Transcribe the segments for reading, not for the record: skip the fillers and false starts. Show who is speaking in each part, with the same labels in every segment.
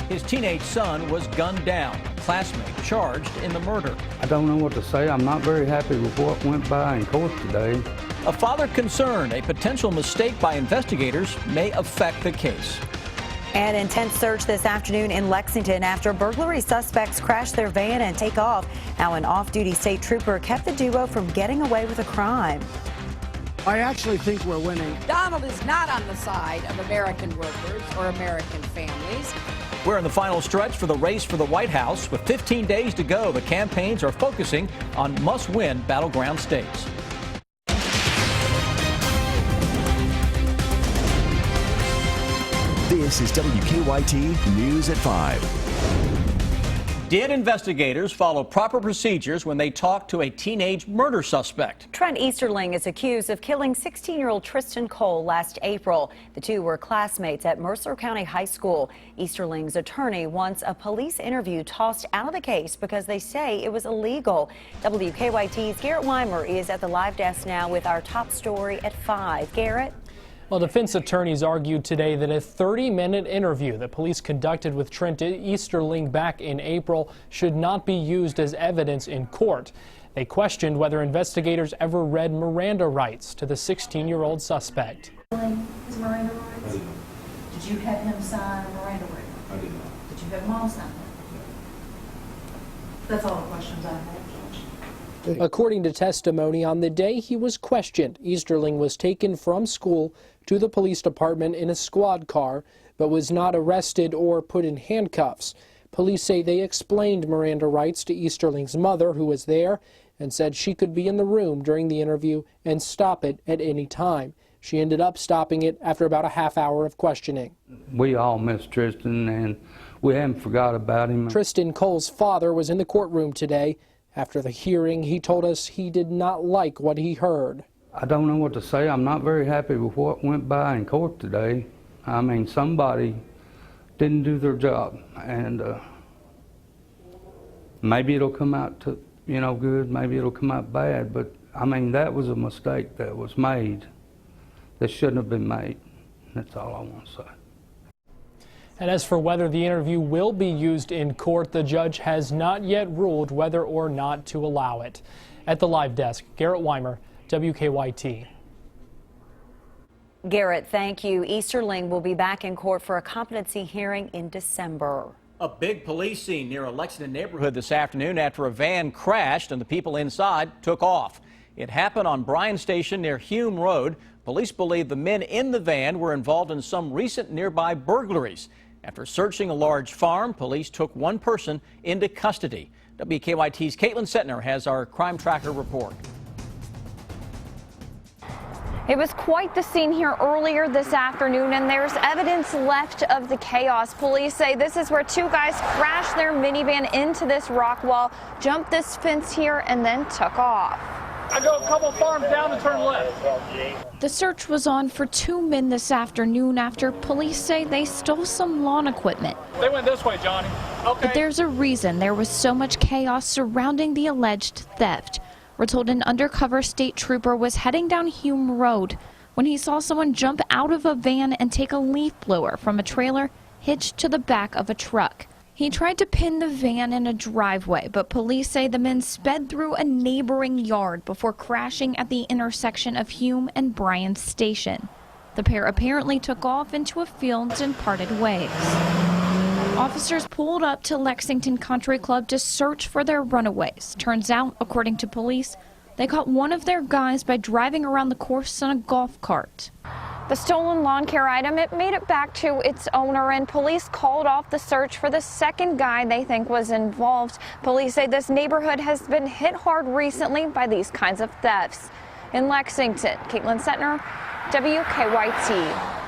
Speaker 1: His teenage son was gunned down. A classmate charged in the murder.
Speaker 2: I don't know what to say. I'm not very happy with what went by in court today.
Speaker 1: A father concerned a potential mistake by investigators may affect the case.
Speaker 3: An intense search this afternoon in Lexington after burglary suspects crashed their van and take off. Now an off-duty state trooper kept the duo from getting away with a crime.
Speaker 4: I actually think we're winning.
Speaker 5: Donald is not on the side of American workers or American families.
Speaker 1: We're in the final stretch for the race for the White House. With 15 days to go, the campaigns are focusing on must-win battleground states.
Speaker 6: This is WKYT News at 5.
Speaker 1: Did investigators follow proper procedures when they talked to a teenage murder suspect?
Speaker 3: Trent Easterling is accused of killing 16-year-old Tristan Cole last April. The two were classmates at Mercer County High School. Easterling's attorney wants a police interview tossed out of the case because they say it was illegal. WKYT's Garrett Weimer is at the live desk now with our top story at 5. Garrett?
Speaker 7: Well, defense attorneys argued today that a 30-minute interview that police conducted with Trent Easterling back in April should not be used as evidence in court. They questioned whether investigators ever read Miranda rights to the 16-year-old suspect.
Speaker 8: His Miranda rights? Did you have him sign a Miranda waiver?
Speaker 9: I did not.
Speaker 8: Did you have Mom sign it? That's all the questions I have.
Speaker 7: According to testimony, on the day he was questioned, Easterling was taken from school to the police department in a squad car, but was not arrested or put in handcuffs. Police say they explained Miranda rights to Easterling's mother, who was there, and said she could be in the room during the interview and stop it at any time. She ended up stopping it after about a half hour of questioning.
Speaker 2: We all miss Tristan, and we haven't forgot about him.
Speaker 7: Tristan Cole's father was in the courtroom today. After the hearing, he told us he did not like what he heard.
Speaker 2: I don't know what to say. I'm not very happy with what went by in court today. I mean, somebody didn't do their job, and maybe it'll come out to, good, maybe it'll come out bad, but I mean, that was a mistake that was made that shouldn't have been made. That's all I want to say.
Speaker 7: And as for whether the interview will be used in court, the judge has not yet ruled whether or not to allow it. At the live desk, Garrett Weimer, WKYT.
Speaker 3: Garrett, thank you. Easterling will be back in court for a competency hearing in December.
Speaker 1: A big police scene near a Lexington neighborhood this afternoon after a van crashed and the people inside took off. It happened on Bryan Station near Hume Road. Police believe the men in the van were involved in some recent nearby burglaries. After searching a large farm, police took one person into custody. WKYT's Caitlin Setner has our Crime Tracker report.
Speaker 10: It was quite the scene here earlier this afternoon, and there's evidence left of the chaos. Police say this is where two guys crashed their minivan into this rock wall, jumped this fence here, and then took off.
Speaker 11: I go a couple farms down and turn left.
Speaker 12: The search was on for two men this afternoon after police say they stole some lawn equipment.
Speaker 11: They went this way, Johnny. Okay.
Speaker 12: But there's a reason there was so much chaos surrounding the alleged theft. We're told an undercover state trooper was heading down Hume Road when he saw someone jump out of a van and take a leaf blower from a trailer hitched to the back of a truck. He tried to pin the van in a driveway, but police say the men sped through a neighboring yard before crashing at the intersection of Hume and Bryan Station. The pair apparently took off into a field and parted ways. Officers pulled up to Lexington Country Club to search for their runaways. Turns out, according to police, they caught one of their guys by driving around the course on a golf cart.
Speaker 10: The stolen lawn care item, it made it back to its owner, and police called off the search for the second guy they think was involved. Police say this neighborhood has been hit hard recently by these kinds of thefts. In Lexington, Caitlin Setner, WKYT.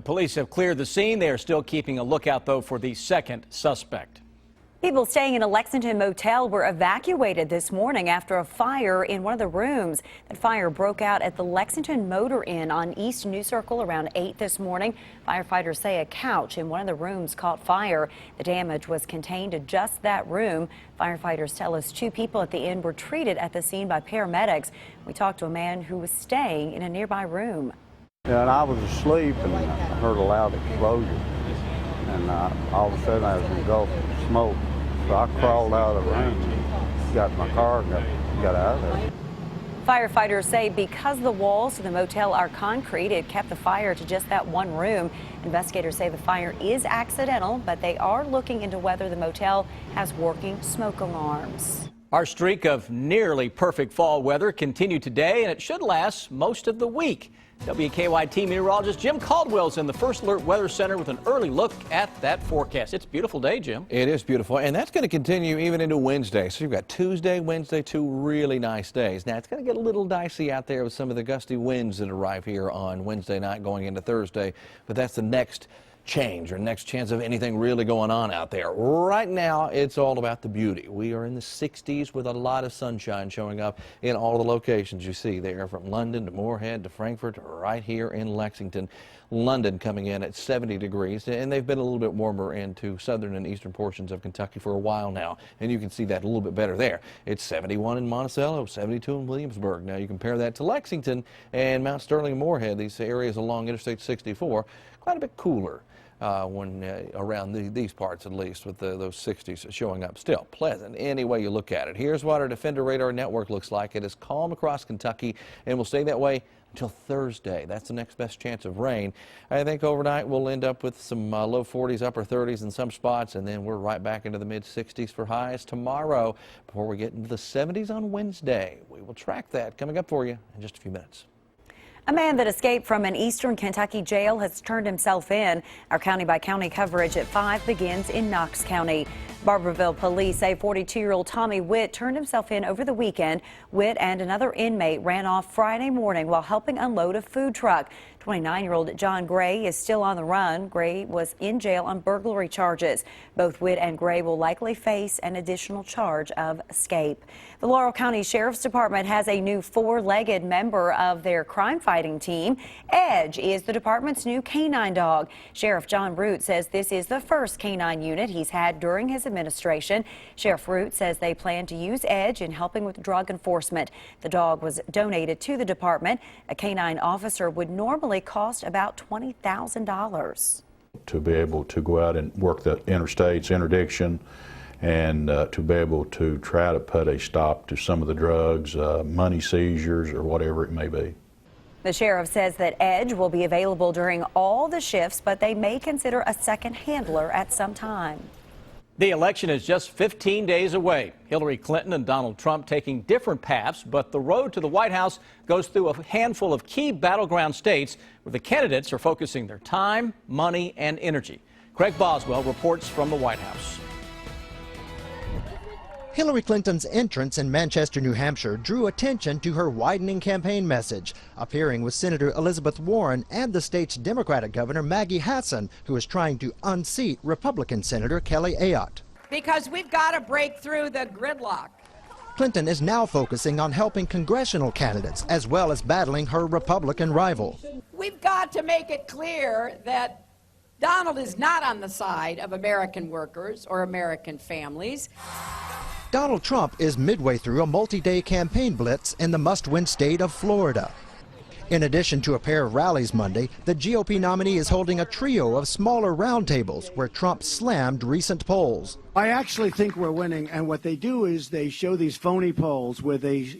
Speaker 1: Police have cleared the scene. They are still keeping a lookout, though, for the second suspect.
Speaker 3: People staying in a Lexington motel were evacuated this morning after a fire in one of the rooms. That fire broke out at the Lexington Motor Inn on East New Circle around 8 this morning. Firefighters say a couch in one of the rooms caught fire. The damage was contained to just that room. Firefighters tell us two people at the inn were treated at the scene by paramedics. We talked to a man who was staying in a nearby room.
Speaker 13: And I was asleep and I heard a loud explosion.
Speaker 2: and all of a sudden I was engulfed in smoke. So I crawled out of the room, got in my car, and got out of there.
Speaker 3: Firefighters say because the walls of the motel are concrete, it kept the fire to just that one room. Investigators say the fire is accidental, but they are looking into whether the motel has working smoke alarms.
Speaker 1: Our streak of nearly perfect fall weather continued today, and it should last most of the week. WKYT meteorologist Jim Caldwell's in the First Alert Weather Center with an early look at that forecast. It's a beautiful day, Jim.
Speaker 9: It is beautiful, and that's going to continue even into Wednesday. So you've got Tuesday, Wednesday, 2 really nice days. Now, it's going to get a little dicey out there with some of the gusty winds that arrive here on Wednesday night going into Thursday, but that's the next change or next chance of anything really going on out there. Right now, it's all about the beauty. We are in the 60s with a lot of sunshine showing up in all the locations you see there, from London to Moorhead to Frankfort, right here in Lexington. London coming in at 70 degrees, and they've been a little bit warmer into southern and eastern portions of Kentucky for a while now, and you can see that a little bit better there. It's 71 in Monticello, 72 in Williamsburg. Now you compare that to Lexington and Mount Sterling and Moorhead, these areas along Interstate 64, quite a bit cooler. Around these parts, at least, with those 60s showing up. Still pleasant any way you look at it. Here's what our Defender Radar Network looks like. It is calm across Kentucky and will stay that way until Thursday. That's the next best chance of rain. I think overnight we'll end up with some low 40s, upper 30s in some spots, and then we're right back into the mid 60s for highs tomorrow before we get into the 70s on Wednesday. We will track that coming up for you in just a few minutes.
Speaker 3: A man that escaped from an eastern Kentucky jail has turned himself in. Our county-by-county coverage at 5 begins in Knox County. Barberville police say 42-year-old Tommy Witt turned himself in over the weekend. Witt and another inmate ran off Friday morning while helping unload a food truck. 29-year-old John Gray is still on the run. Gray was in jail on burglary charges. Both Witt and Gray will likely face an additional charge of escape. The Laurel County Sheriff's Department has a new 4-legged member of their crime-fighting team. Edge is the department's new canine dog. Sheriff John Root says this is the first canine unit he's had during his administration. Sheriff Root says they plan to use Edge in helping with drug enforcement. The dog was donated to the department. A canine officer would normally cost about $20,000.
Speaker 13: To be able to go out and work the interstates, interdiction, and to be able to try to put a stop to some of the drugs, money seizures, or whatever it may be.
Speaker 3: The sheriff says that Edge will be available during all the shifts, but they may consider a second handler at some time.
Speaker 1: The election is just 15 days away. Hillary Clinton and Donald Trump taking different paths, but the road to the White House goes through a handful of key battleground states where the candidates are focusing their time, money, and energy. Craig Boswell reports from the White House.
Speaker 14: Hillary Clinton's entrance in Manchester, New Hampshire drew attention to her widening campaign message, appearing with Senator Elizabeth Warren and the state's Democratic Governor Maggie Hassan, who is trying to unseat Republican Senator Kelly Ayotte.
Speaker 5: Because we've got to break through the gridlock.
Speaker 14: Clinton is now focusing on helping congressional candidates as well as battling her Republican rival.
Speaker 5: We've got to make it clear that Donald is not on the side of American workers or American families.
Speaker 14: Donald Trump is midway through a multi-day campaign blitz in the must-win state of Florida. In addition to a pair of rallies Monday, the GOP nominee is holding a trio of smaller roundtables where Trump slammed recent polls.
Speaker 4: I actually think we're winning, and what they do is they show these phony polls where they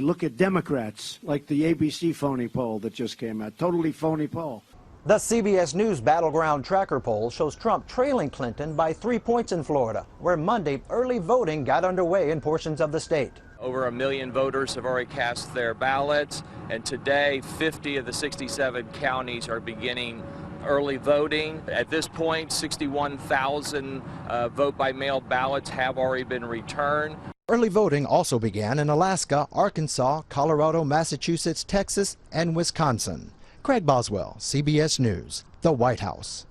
Speaker 4: look at Democrats, like the ABC phony poll that just came out, totally phony poll.
Speaker 14: The CBS News Battleground Tracker poll shows Trump trailing Clinton by 3 points in Florida, where Monday early voting got underway in portions of the state.
Speaker 15: Over 1 million voters have already cast their ballots, and today 50 of the 67 counties are beginning early voting. At this point, 61,000 vote-by-mail ballots have already been returned.
Speaker 14: Early voting also began in Alaska, Arkansas, Colorado, Massachusetts, Texas, and Wisconsin. Craig Boswell, CBS News, the White House.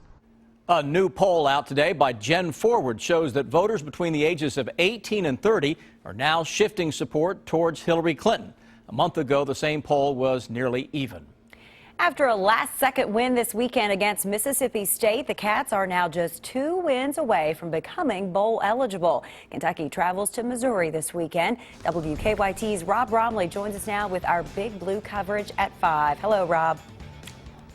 Speaker 1: A new poll out today by Gen Forward shows that voters between the ages of 18 and 30 are now shifting support towards Hillary Clinton. A month ago, the same poll was nearly even.
Speaker 3: After a last-second win this weekend against Mississippi State, the Cats are now just 2 wins away from becoming bowl eligible. Kentucky travels to Missouri this weekend. WKYT's Rob Romley joins us now with our Big Blue coverage at 5. Hello, Rob.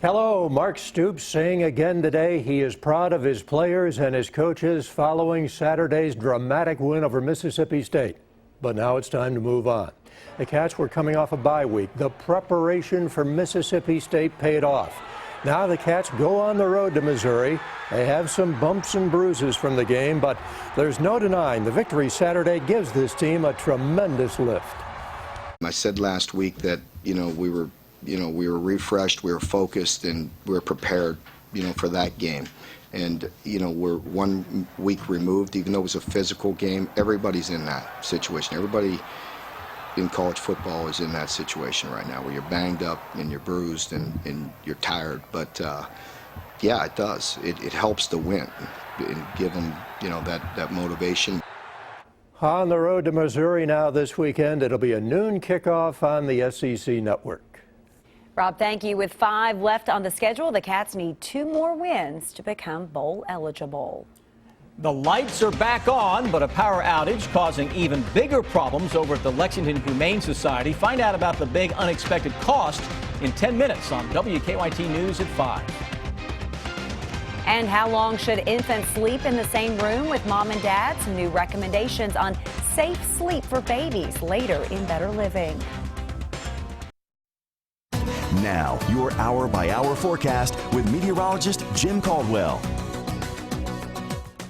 Speaker 16: Hello, Mark Stoops saying again today he is proud of his players and his coaches following Saturday's dramatic win over Mississippi State. But now it's time to move on. The Cats were coming off a bye week. The preparation for Mississippi State paid off. Now the Cats go on the road to Missouri. They have some bumps and bruises from the game, but there's no denying the victory Saturday gives this team a tremendous lift.
Speaker 17: I said last week that, we were refreshed, we were focused, and we were prepared, for that game. And, we're 1 week removed, even though it was a physical game. Everybody's in that situation. Everybody in college football is in that situation right now, where you're banged up and you're bruised and you're tired. But, yeah, it does. It helps to win and give them, that motivation.
Speaker 16: On the road to Missouri now this weekend. It'll be a noon kickoff on the SEC network.
Speaker 3: Rob, thank you. With 5 left on the schedule, the Cats need 2 more wins to become bowl eligible.
Speaker 1: The lights are back on, but a power outage causing even bigger problems over at the Lexington Humane Society. Find out about the big unexpected cost in 10 minutes on WKYT News at 5.
Speaker 3: And how long should infants sleep in the same room with mom and dad? Some new recommendations on safe sleep for babies later in Better Living.
Speaker 6: Now, your hour-by-hour forecast with meteorologist Jim Caldwell.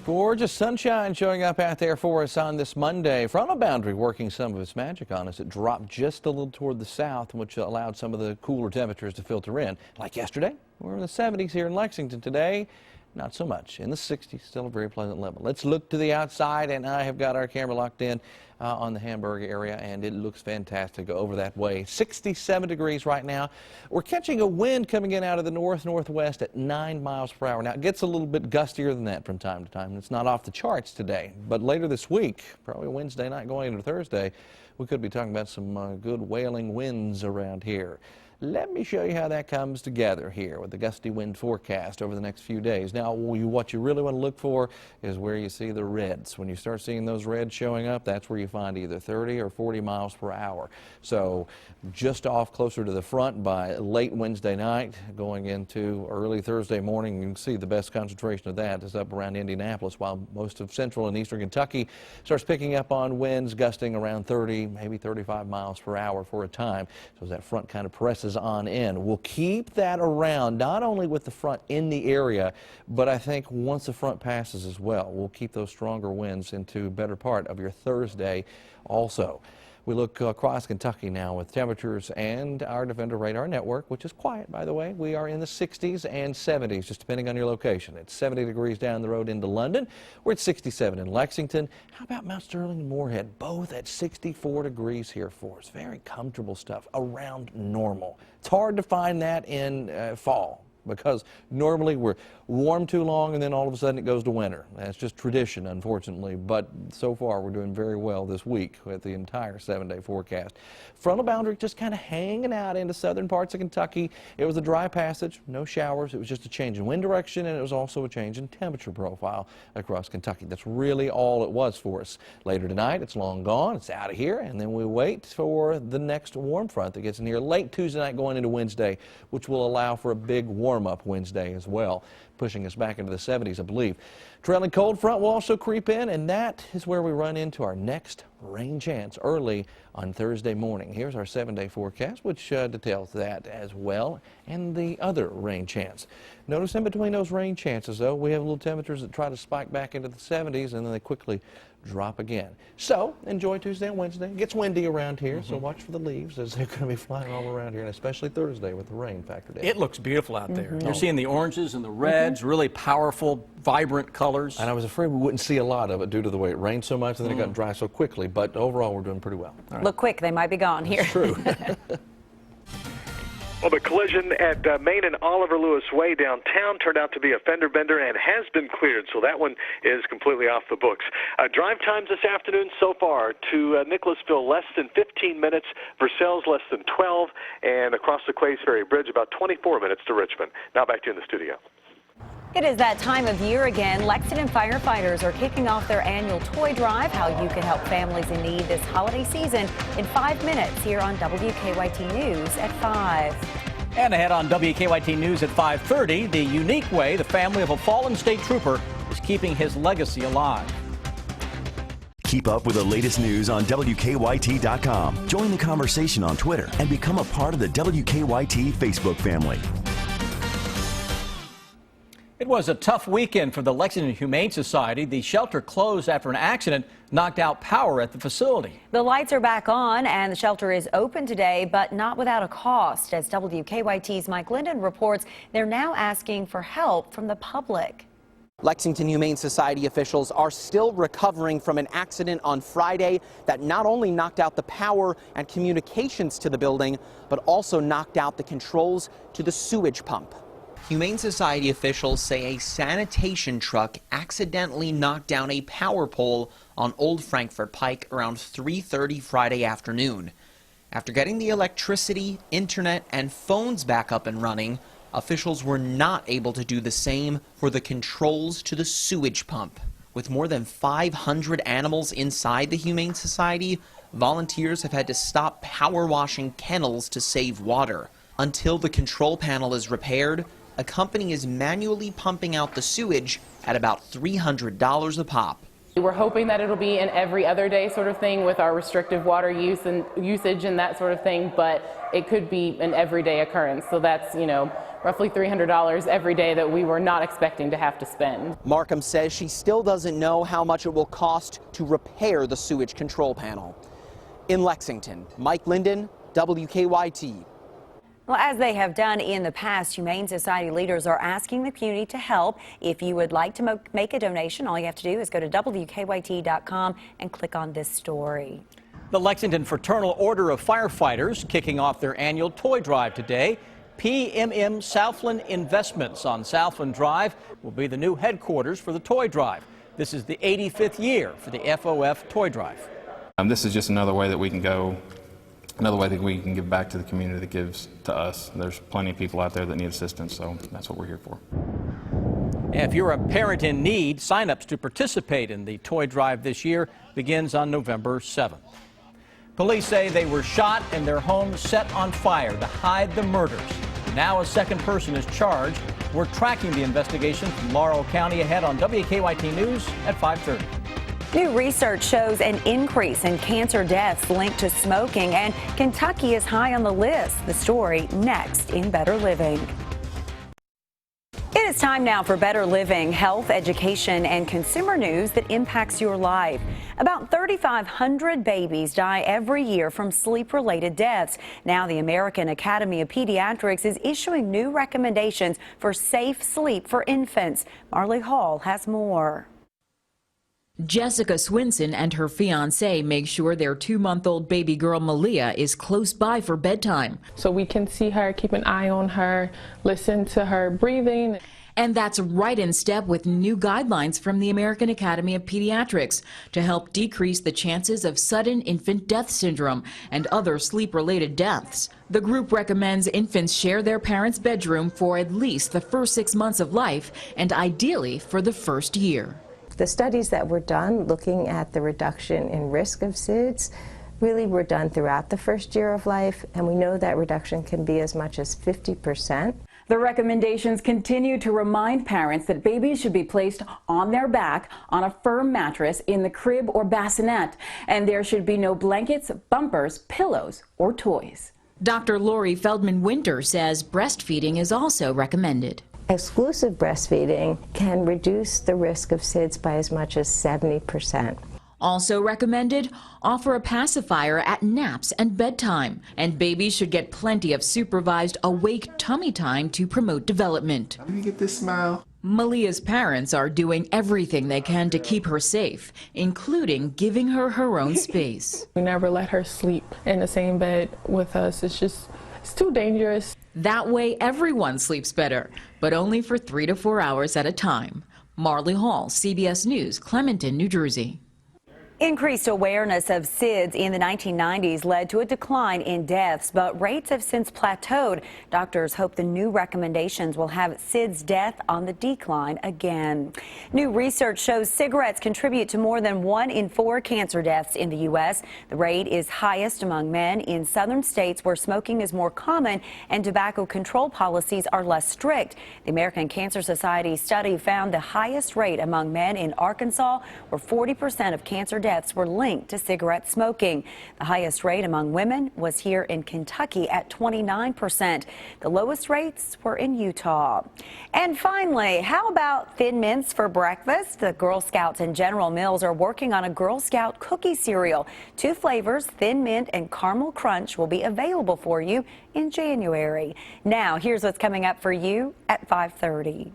Speaker 9: Gorgeous sunshine showing up out there for us on this Monday. Frontal boundary working some of its magic on us. It dropped just a little toward the south, which allowed some of the cooler temperatures to filter in. Like yesterday, we're in the 70s here in Lexington today. Not so much. In the 60s, still a very pleasant level. Let's look to the outside, and I have got our camera locked in on the Hamburg area, and it looks fantastic over that way. 67 degrees right now. We're catching a wind coming in out of the north-northwest at 9 miles per hour. Now, it gets a little bit gustier than that from time to time. It's not off the charts today, but later this week, probably Wednesday night going into Thursday, we could be talking about some good wailing winds around here. Let me show you how that comes together here with the gusty wind forecast over the next few days. Now, what you really want to look for is where you see the reds. When you start seeing those reds showing up, that's where you find either 30 or 40 miles per hour. So just off closer to the front by late Wednesday night, going into early Thursday morning, you can see the best concentration of that is up around Indianapolis, while most of central and eastern Kentucky starts picking up on winds gusting around 30, maybe 35 miles per hour for a time. So as that front kind of presses on in. We'll keep that around, not only with the front in the area, but I think once the front passes as well, we'll keep those stronger winds into better part of your Thursday also. We look across Kentucky now with temperatures and our Defender radar network, which is quiet, by the way. We are in the 60s and 70s, just depending on your location. It's 70 degrees down the road into London. We're at 67 in Lexington. How about Mount Sterling and Moorhead? Both at 64 degrees here for us. Very comfortable stuff, around normal. It's hard to find that in fall, because normally we're warm too long and then all of a sudden it goes to winter. That's just tradition, unfortunately, but so far we're doing very well this week with the entire 7-day forecast. Frontal boundary just kind of hanging out into southern parts of Kentucky. It was a dry passage, no showers. It was just a change in wind direction, and it was also a change in temperature profile across Kentucky. That's really all it was for us. Later tonight, it's long gone. It's out of here, and then we wait for the next warm front that gets in here late Tuesday night going into Wednesday, which will allow for a big warm-up Wednesday as well, pushing us back into the 70s, I believe. Trailing cold front will also creep in, and that is where we run into our next rain chance early on Thursday morning. Here's our 7-day forecast, which details that as well, and the other rain chance. Notice in between those rain chances, though, we have little temperatures that try to spike back into the 70s, and then they quickly drop again. So enjoy Tuesday and Wednesday. It gets windy around here, so watch for the leaves as they're going to be flying all around here, and especially Thursday with the rain factored in.
Speaker 1: It looks beautiful out there. You're seeing the oranges and the reds, really powerful, vibrant colors.
Speaker 9: And I was afraid we wouldn't see a lot of it due to the way it rained so much and then it got dry so quickly, but overall we're doing pretty well.
Speaker 3: Look quick, they might be gone here.
Speaker 9: That's true.
Speaker 18: Well, the collision at Main and Oliver Lewis Way downtown turned out to be a fender bender and has been cleared, so that one is completely off the books. Drive times this afternoon so far to Nicholasville, less than 15 minutes, Versailles less than 12, and across the Quays Ferry Bridge about 24 minutes to Richmond. Now back to you in the studio.
Speaker 3: It is that time of year again. Lexington firefighters are kicking off their annual toy drive. How you can help families in need this holiday season in 5 minutes here on WKYT News at 5.
Speaker 1: And ahead on WKYT News at 5:30, the unique way the family of a fallen state trooper is keeping his legacy alive.
Speaker 6: Keep up with the latest news on WKYT.com. Join the conversation on Twitter and become a part of the WKYT Facebook family.
Speaker 1: It was a tough weekend for the Lexington Humane Society. The shelter closed after an accident knocked out power at the facility.
Speaker 3: The lights are back on and the shelter is open today, but not without a cost. As WKYT's Mike Linden reports, they're now asking for help from the public.
Speaker 19: Lexington Humane Society officials are still recovering from an accident on Friday that not only knocked out the power and communications to the building, but also knocked out the controls to the sewage pump. Humane Society officials say a sanitation truck accidentally knocked down a power pole on Old Frankfort Pike around 3:30 Friday afternoon. After getting the electricity, internet, and phones back up and running, officials were not able to do the same for the controls to the sewage pump. With more than 500 animals inside the Humane Society, volunteers have had to stop power washing kennels to save water. Until the control panel is repaired, a company is manually pumping out the sewage at about $300 a pop.
Speaker 20: We're hoping that it'll be an every other day sort of thing with our restrictive water use and usage and that sort of thing, but it could be an everyday occurrence. So that's, roughly $300 every day that we were not expecting to have to spend.
Speaker 19: Markham says she still doesn't know how much it will cost to repair the sewage control panel. In Lexington, Mike Linden, WKYT.
Speaker 3: Well, as they have done in the past, Humane Society leaders are asking the community to help. If you would like to make a donation, all you have to do is go to WKYT.com and click on this story.
Speaker 1: The Lexington Fraternal Order of Firefighters kicking off their annual toy drive today. PMM Southland Investments on Southland Drive will be the new headquarters for the toy drive. This is the 85th year for the FOF toy drive.
Speaker 21: This is just another way that we can go. Another way that we can give back to the community that gives to us. There's plenty of people out there that need assistance, so that's what we're here for.
Speaker 1: And if you're a parent in need, sign-ups to participate in the toy drive this year begins on November 7th. Police say they were shot and their home set on fire to hide the murders. Now a second person is charged. We're tracking the investigation from Laurel County ahead on WKYT News at 5:30.
Speaker 3: New research shows an increase in cancer deaths linked to smoking, and Kentucky is high on the list. The story next in Better Living. It is time now for Better Living, health, education, and consumer news that impacts your life. About 3,500 babies die every year from sleep-related deaths. Now the American Academy of Pediatrics is issuing new recommendations for safe sleep for infants. Marley Hall has more.
Speaker 22: Jessica Swinson and her fiancé make sure their 2-month-old baby girl Malia is close by for bedtime.
Speaker 23: So we can see her, keep an eye on her, listen to her breathing.
Speaker 22: And that's right in step with new guidelines from the American Academy of Pediatrics to help decrease the chances of sudden infant death syndrome and other sleep-related deaths. The group recommends infants share their parents' bedroom for at least the first 6 months of life and ideally for the first year.
Speaker 24: The studies that were done looking at the reduction in risk of SIDS really were done throughout the first year of life, and we know that reduction can be as much as 50%.
Speaker 25: The recommendations continue to remind parents that babies should be placed on their back on a firm mattress in the crib or bassinet, and there should be no blankets, bumpers, pillows, or toys.
Speaker 22: Dr. Lori Feldman-Winter says breastfeeding is also recommended.
Speaker 24: Exclusive breastfeeding can reduce the risk of SIDS by as much as 70%.
Speaker 22: Also recommended, offer a pacifier at naps and bedtime. And babies should get plenty of supervised awake tummy time to promote development.
Speaker 26: Let me get this smile.
Speaker 22: Malia's parents are doing everything they can to keep her safe, including giving her her own space.
Speaker 23: We never let her sleep in the same bed with us. It's too dangerous.
Speaker 22: That way everyone sleeps better, but only for 3 to 4 hours at a time. Marley Hall, CBS News, Clementon, New Jersey.
Speaker 3: Increased awareness of SIDS in the 1990s led to a decline in deaths, but rates have since plateaued. Doctors hope the new recommendations will have SIDS death on the decline again. New research shows cigarettes contribute to more than 1 in 4 cancer deaths in the U.S. The rate is highest among men in southern states where smoking is more common and tobacco control policies are less strict. The American Cancer Society study found the highest rate among men in Arkansas, where 40% of cancer deaths were linked to cigarette smoking. The highest rate among women was here in Kentucky at 29%. The lowest rates were in Utah. And finally, how about Thin Mints for breakfast? The Girl Scouts and General Mills are working on a Girl Scout cookie cereal. 2 flavors, Thin Mint and Caramel Crunch, will be available for you in January. Now, here's what's coming up for you at 5:30.